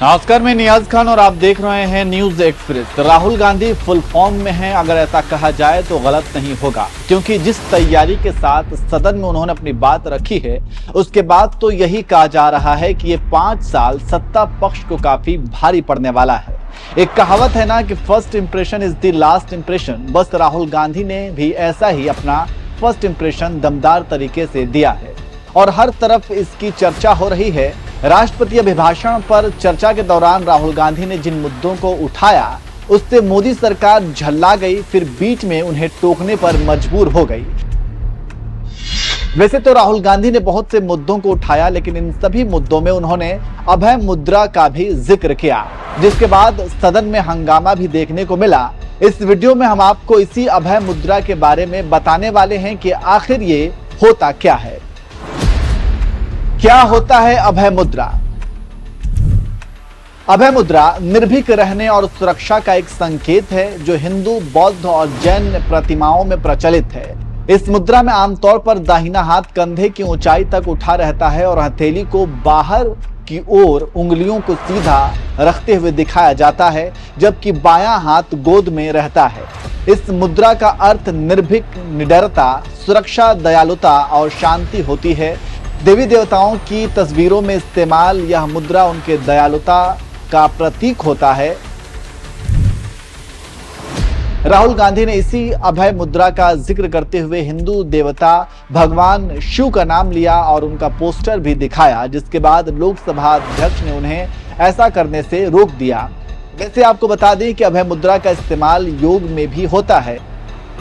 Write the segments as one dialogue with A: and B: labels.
A: नमस्कार, मैं नियाज खान और आप देख रहे हैं news express. Rahul Gandhi full form में हैं, अगर ऐसा कहा जाए तो गलत नहीं होगा, क्योंकि जिस तैयारी के साथ सदन में उन्होंने अपनी बात रखी है, उसके बाद तो यही कहा जा रहा है कि ये 5 साल सत्ता पक्ष को काफी भारी पड़ने वाला है। एक कहावत है ना कि first impression is the last impression. बस राहुल गांधी ने भी ऐसा ही अपना फर्स्ट इंप्रेशन दमदार तरीके से दिया है और हर तरफ इसकी चर्चा हो रही है। राष्ट्रपति अभिभाषण पर चर्चा के दौरान राहुल गांधी ने जिन मुद्दों को उठाया, उससे मोदी सरकार झल्ला गई, फिर बीच में उन्हें टोकने पर मजबूर हो गई। वैसे तो राहुल गांधी ने बहुत से मुद्दों को उठाया, लेकिन इन सभी मुद्दों में उन्होंने अभय मुद्रा का भी जिक्र किया, जिसके बाद सदन में हंगामा भी देखने को मिला। इस वीडियो में हम आपको इसी अभय मुद्रा के बारे में बताने वाले हैं कि आखिर ये होता क्या है। क्या होता है अभय मुद्रा? अभय मुद्रा निर्भीक रहने और सुरक्षा का एक संकेत है, जो हिंदू, बौद्ध और जैन प्रतिमाओं में प्रचलित है। इस मुद्रा में आमतौर पर दाहिना हाथ कंधे की ऊंचाई तक उठा रहता है और हथेली को बाहर की ओर उंगलियों को सीधा रखते हुए दिखाया जाता है, जबकि बायां हाथ गोद में रहता है। इस मुद्रा का अर्थ निर्भीक, निडरता, सुरक्षा, दयालुता और शांति होती है। देवी देवताओं की तस्वीरों में इस्तेमाल यह मुद्रा उनके दयालुता का प्रतीक होता है। राहुल गांधी ने इसी अभय मुद्रा का जिक्र करते हुए हिंदू देवता भगवान शिव का नाम लिया और उनका पोस्टर भी दिखाया, जिसके बाद लोकसभा अध्यक्ष ने उन्हें ऐसा करने से रोक दिया। वैसे आपको बता दें कि अभय मुद्रा का इस्तेमाल योग में भी होता है।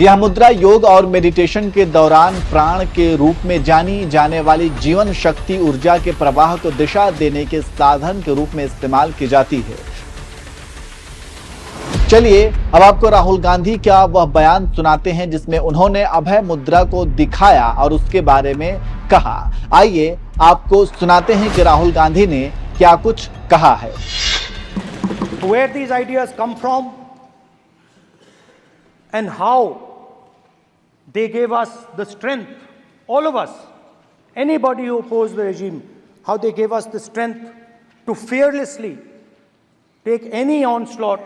A: यह मुद्रा योग और मेडिटेशन के दौरान प्राण के रूप में जानी जाने वाली जीवन शक्ति ऊर्जा के प्रवाह को दिशा देने के साधन के रूप में इस्तेमाल की जाती है। चलिए अब आपको राहुल गांधी का वह बयान सुनाते हैं जिसमें उन्होंने अभय मुद्रा को दिखाया और उसके बारे में कहा। आइए आपको सुनाते हैं कि राहुल गांधी ने क्या कुछ कहा है।
B: Where these ideas come from and how they gave us the strength, all of us, anybody who opposed the regime, how they gave us the strength to fearlessly take any onslaught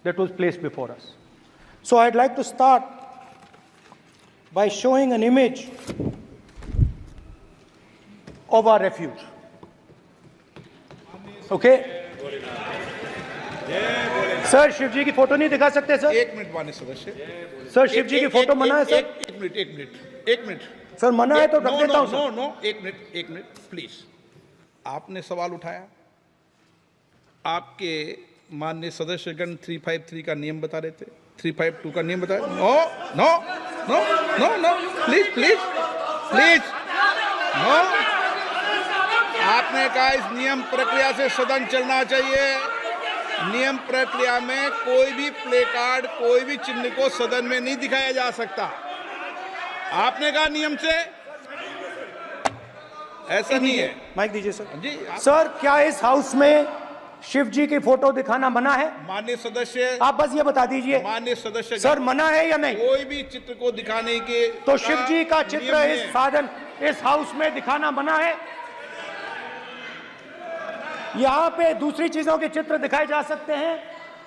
B: that was placed before us. So I'd like to start by showing an image of our refuge. Okay? Sir, Shiv ji की photo नहीं दिखा सकते sir?
C: एक minute माननीय सदस्य।
B: Sir, Shiv ji की photo मना है सर?
C: एक मिनट
B: सर, मना है तो रख देता हूं सर।
C: नो, एक मिनट प्लीज। आपने सवाल उठाया, आपके माननीय सदस्यगण 353 का नियम बता रहे थे, 352 का नियम बताया। No please no. आपने कहा इस नियम प्रक्रिया से सदन चलना चाहिए। नियम प्रक्रिया में कोई भी प्ले कार्ड, कोई भी चिन्ह को सदन में नहीं दिखाया जा सकता। आपने कहा नियम से, ऐसा नहीं है।
B: माइक दीजिए सर।
C: जी
B: सर, क्या इस हाउस में शिव जी की फोटो दिखाना मना है?
C: माननीय सदस्य,
B: आप बस ये बता दीजिए
C: माननीय सदस्य
B: सर, मना है या नहीं?
C: कोई भी चित्र को दिखाने के
B: तो शिव जी का चित्र इस साधन, इस हाउस में दिखाना मना है। यहाँ पे दूसरी चीजों के चित्र दिखाए जा सकते हैं,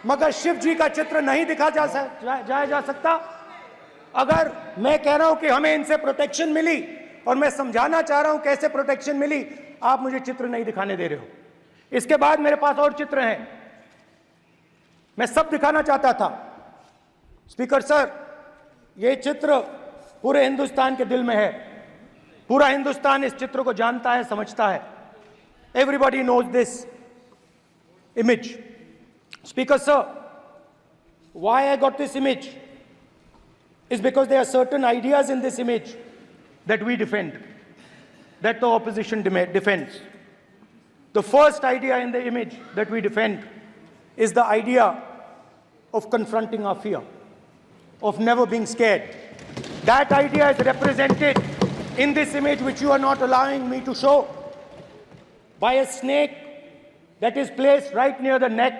B: मगर शिव जी का चित्र नहीं दिखा जा सकता। अगर मैं कह रहा हूं कि हमें इनसे प्रोटेक्शन मिली और मैं समझाना चाह रहा हूं कैसे प्रोटेक्शन मिली, आप मुझे चित्र नहीं दिखाने दे रहे हो। इसके बाद मेरे पास और चित्र हैं, मैं सब दिखाना चाहता था। स्पीकर सर, ये चित्र पूरे हिंदुस्तान के दिल में है। पूरा हिंदुस्तान इस चित्र को जानता है, समझता है। Everybody knows this image. Speaker sir, why I got this image is because there are certain ideas in this image that we defend, that the opposition defends. The first idea in the image that we defend is the idea of confronting our fear, of never being scared. That idea is represented in this image, which you are not allowing me to show, by a snake that is placed right near the neck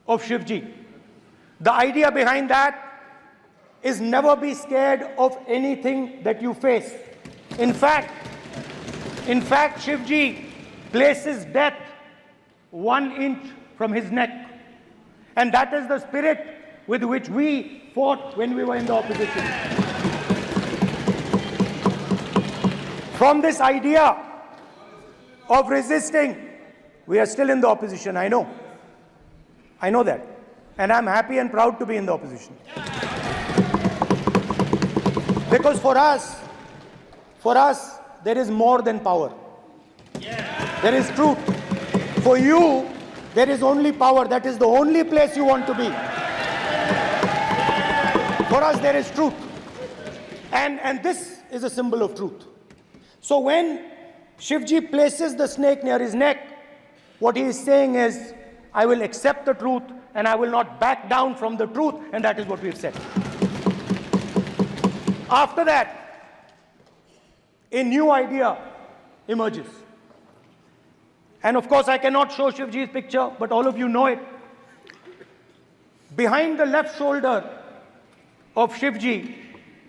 B: of Shivji. The idea behind that is never be scared of anything that you face. In fact, Shivji places death 1 inch from his neck. And that is the spirit with which we fought when we were in the opposition. From this idea of resisting, we are still in the opposition, I know. I know that. And I'm happy and proud to be in the opposition. Because for us, there is more than power. There is truth. For you, there is only power. That is the only place you want to be. For us, there is truth. And this is a symbol of truth. So when Shivji places the snake near his neck, what he is saying is, I will accept the truth and I will not back down from the truth, and that is what we have said. After that, a new idea emerges. And of course, I cannot show Shivji's picture, but all of you know it. Behind the left shoulder of Shivji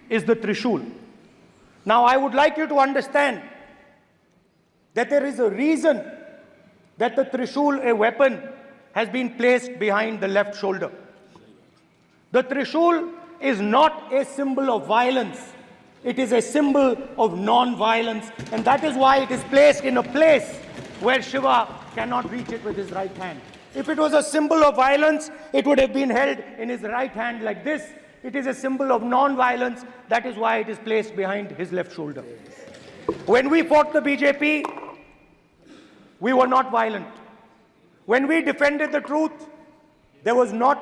B: is the Trishul. Now, I would like you to understand that there is a reason that the Trishul, a weapon, has been placed behind the left shoulder. The Trishul is not a symbol of violence. It is a symbol of non-violence, and that is why it is placed in a place where Shiva cannot reach it with his right hand. If it was a symbol of violence, it would have been held in his right hand like this. It is a symbol of non-violence. That is why it is placed behind his left shoulder. When we fought the BJP, we were not violent. When we defended the truth, there was not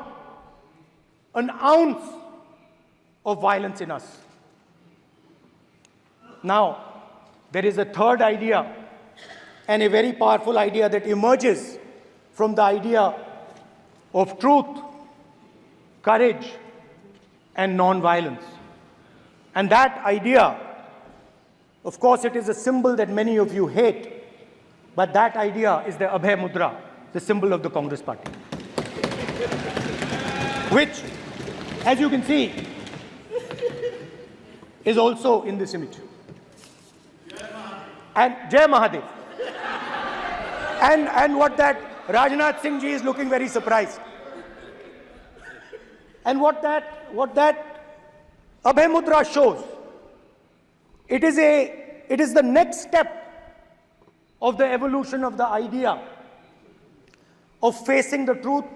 B: an ounce of violence in us. Now, there is a third idea, and a very powerful idea that emerges from the idea of truth, courage, and non-violence. And that idea, of course, it is a symbol that many of you hate, but that idea is the Abhay Mudra, the symbol of the Congress Party, which, as you can see, is also in this image. And Jai Mahadev. And what that Rajnath Singh ji is looking very surprised. And what that Abhay Mudra shows, it is the next step of the evolution of the idea of facing the truth,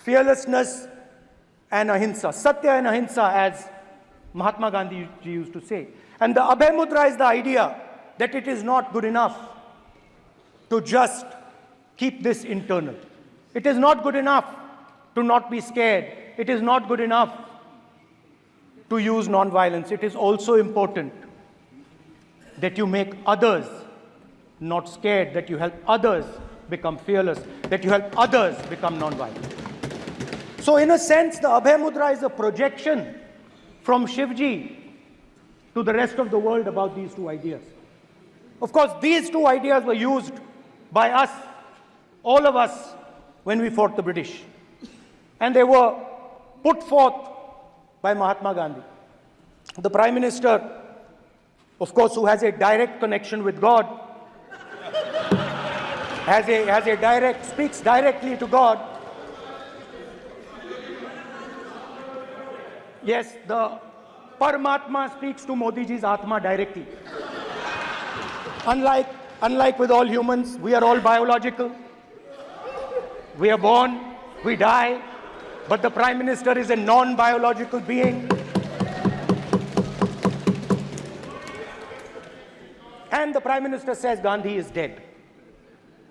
B: fearlessness, and ahimsa. Satya and ahimsa, as Mahatma Gandhi ji used to say. And the Abhay Mudra is the idea that it is not good enough to just keep this internal. It is not good enough to not be scared. It is not good enough to use non-violence. It is also important that you make others not scared, that you help others become fearless, that you help others become non-violent. So in a sense, the Abhay Mudra is a projection from Shivji to the rest of the world about these two ideas. Of course, these two ideas were used by us, all of us, when we fought the British. And they were put forth by Mahatma Gandhi. The Prime Minister, of course, who has a direct connection with God, speaks directly to God. Yes, the Paramatma speaks to Modi ji's Atma directly. Unlike with all humans, we are all biological. We are born, we die, but the Prime Minister is a non-biological being. And the Prime Minister says Gandhi is dead.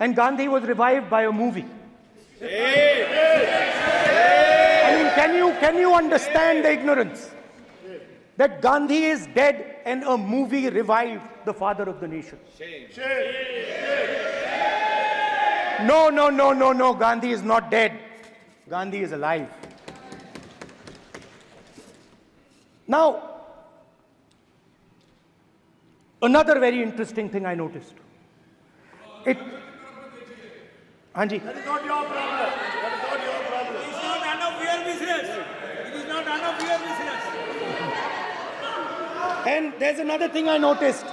B: And Gandhi was revived by a movie. I mean, can you understand the ignorance? That Gandhi is dead and a movie revived the father of the nation. No, Gandhi is not dead. Gandhi is alive. Now, another very interesting thing I noticed. Hanji.
D: That is not your problem. That is not your problem. It is not none of your business. It is not none of your business.
B: And there's another thing I noticed.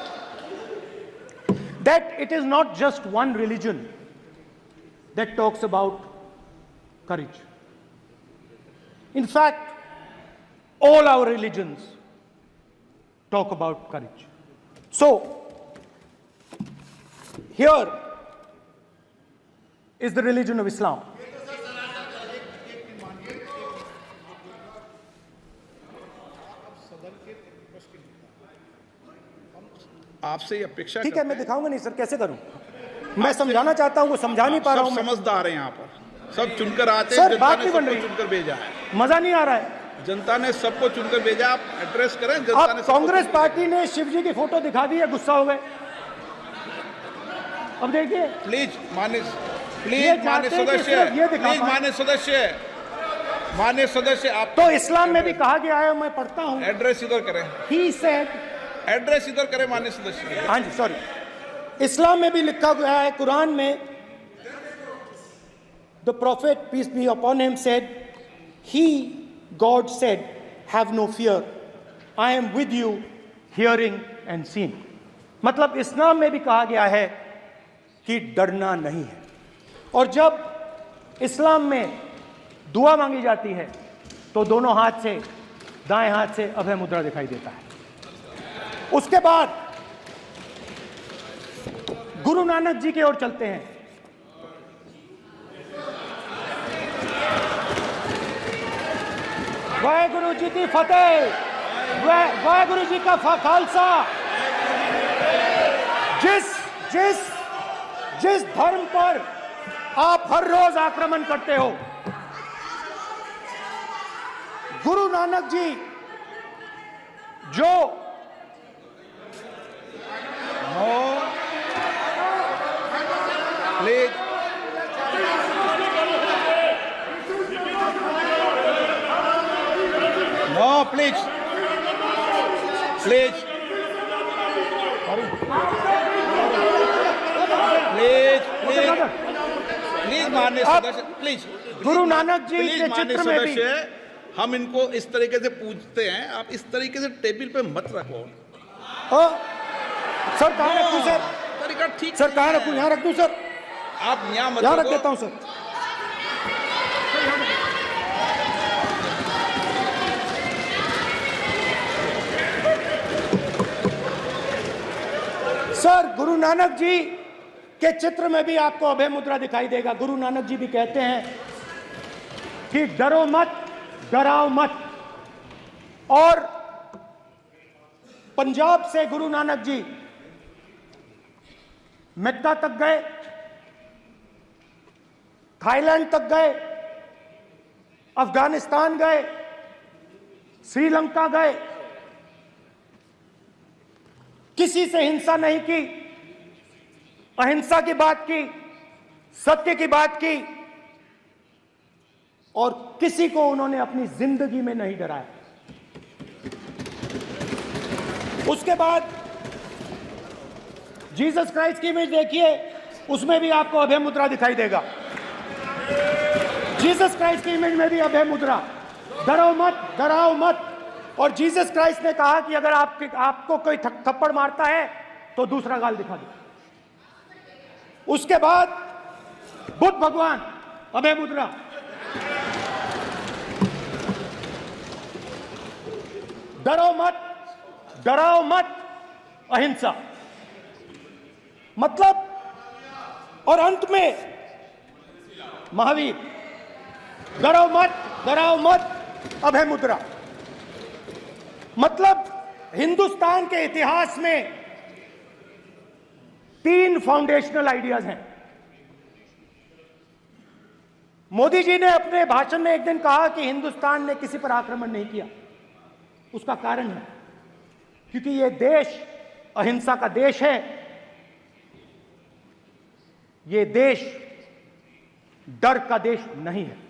B: that it is not just one religion that talks about courage. In fact, all our religions talk about courage. So, here is the religion of Islam.
C: आपसे ये अपेक्षा
B: ठीक है, मैं दिखाऊंगा नहीं sir, कैसे करूं? मैं समझाना चाहता हूं, वो समझा नहीं पा रहा हूं।
C: सब समझदार हैं यहाँ पर, सब चुनकर आते हैं।
B: सर,
C: जनता
B: बात
C: ने
B: नहीं बन
C: सबको
B: रही।
C: चुनकर भेजा है।
B: मजा नहीं आ रहा है।
C: जनता ने सबको चुनकर भेजा, आप एड्रेस करें। जनता
B: आप
C: ने सबको
B: कांग्रेस
C: चुनकर-
B: पार्टी ने शिव जी की फोटो दिखा दी है, गुस्सा हो गए। अब देखिए,
C: प्लीज मान्य
B: ये चाहते हैं कि
C: सदस्य,
B: सिर्फ ये दिखा
C: प्लीज
B: पाएं।
C: मान्य सदस्य आप
B: तो इस्लाम में भी कहा गया है, मैं पढ़ता हूं।
C: एड्रेस इधर करें,
B: He said,
C: एड्रेस इधर करें मान्य सदस्य।
B: हाँ जी, सॉरी, इस्लाम में भी लिखा गया है, कुरान में, the prophet peace be upon him said, he, God said, have no fear, I am with you, hearing and seeing. मतलब इस्लाम में भी कहा गया है कि डरना नहीं है। और जब इस्लाम में दुआ मांगी जाती है तो दोनों हाथ से, दाएं हाथ से अभय मुद्रा दिखाई देता है। उसके बाद गुरु नानक जी की ओर चलते हैं। वाहेगुरु जी की फतेह, वाहेगुरु जी का खालसा। जिस धर्म पर आप हर रोज आक्रमण करते हो, गुरु नानक जी जो
C: please no, please please please please please मान्य सदस्य, please
B: Guru Nanak ji
C: please
B: के
C: मान्य
B: चित्र में भी,
C: सदस्य, हम इनको इस तरीके से पूछते हैं, आप इस तरीके से टेबल पे मत रखो।
B: सर कहाँ रखूं सर?
C: तरीका ठीक
B: सर कहाँ
C: नहीं
B: रखूं?
C: है।
B: यहाँ रख दूं सर?
C: आप यहाँ मत
B: यहाँ रख
C: रखो।
B: देता हूं सर। सर, गुरु नानक जी के चित्र में भी आपको अभय मुद्रा दिखाई देगा। गुरु नानक जी भी कहते हैं कि डरो मत, डराओ मत। और पंजाब से गुरु नानक जी मेक्का तक गए, थाईलैंड तक गए, अफगानिस्तान गए, श्रीलंका गए, किसी से हिंसा नहीं की, अहिंसा की बात की, सत्य की बात की, और किसी को उन्होंने अपनी जिंदगी में नहीं डराया। उसके बाद जीसस क्राइस्ट की इमेज देखिए, उसमें भी आपको अभय मुद्रा दिखाई देगा। जीसस क्राइस्ट की इमेज में भी अभय मुद्रा, डरो मत, डराओ मत। और जीसस क्राइस्ट ने कहा कि अगर आपको कोई थप्पड़ मारता है तो दूसरा गाल दिखा दो। उसके बाद बुद्ध भगवान, अभय मुद्रा। डरो मत, डराओ मत, अहिंसा। मतलब, और अंत में महावीर, डरो मत, डराओ मत, अभय मुद्रा। मतलब हिंदुस्तान के इतिहास में 3 फाउंडेशनल आइडियाज हैं। मोदी जी ने अपने भाषण में एक दिन कहा कि हिंदुस्तान ने किसी पर आक्रमण नहीं किया। उसका कारण है क्योंकि यह देश अहिंसा का देश है, यह देश डर का देश नहीं है।